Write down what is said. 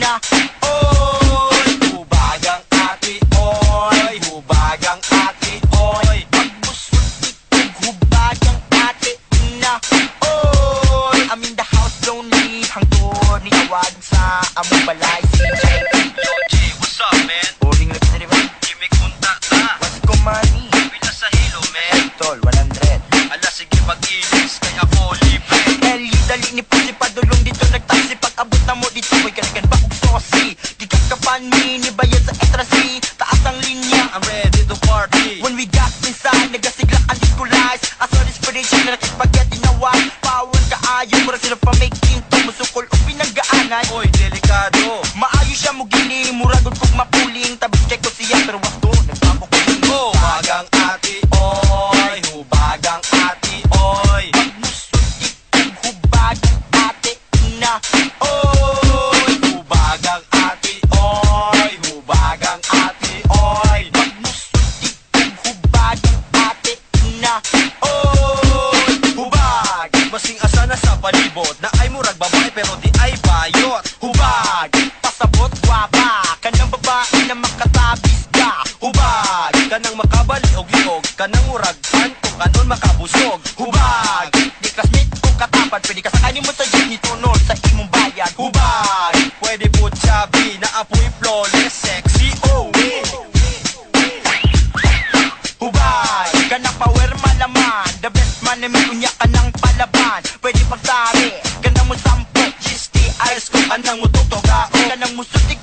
na. Oy, hubag ang ati, oy, hubag ang ati, oy. Pagbusot ikog, hubag ang ati na. Oy, I'm in the house lonely, hangtod ni awad sa among balay. Yo G, what's up man? Boring na kasi diba? Jimmy Kunta ta. What's ko money? Pila sa hilo man. Tol, 100. Ala sige mag-ilis, kaya ako libre. Eli, dali ni Pusi, padulong dito nagtaksi. Pag-abot na mo dito, boy, kanikan ba og sosi? Gikakapan mi, ni bayan sa etrasi. Taas ang linya, I'm ready to party. when we got inside, nagasiglak ang disgulize. Aso inspiration na nakipagyan inaway. Power kaayo, mura sila pa making to. Musukol o pinaggaanay. Oy, delikado. Maayo siya mo gini, muragod kog mapuling. Tabig check ko siya, pero wasto, nagpapukuling. Oh, hubagang ati, oy, hubagang ati, oy. Pagmusot ikog, hubag ang ate na. Oy, Hubagang ati, oy, hubagang ati, oy. pagmusot ikog, hubag ang ate na. Oy, Hubag, masing asa na sa palibot na ay murag babae pero di ay bayot. hubag, pasabot guwapa, kanang babae na makatabis ka. Hubag, kanang makabali og liog, kanang murag panto kanon makabusog. Hubag, di classmate ko katapat, pwede ka sakanin mo sa yun tunod sa imong bayad. Hubag, pwede po chubby na apoy flawless, sexy, oh Hubag, kanang power malaman, the best man na may unya kanang palaban. Pwede pagsari, kanang mo sampo, gisti, ayos ko kanang mo tutuga. Kanang mo sutik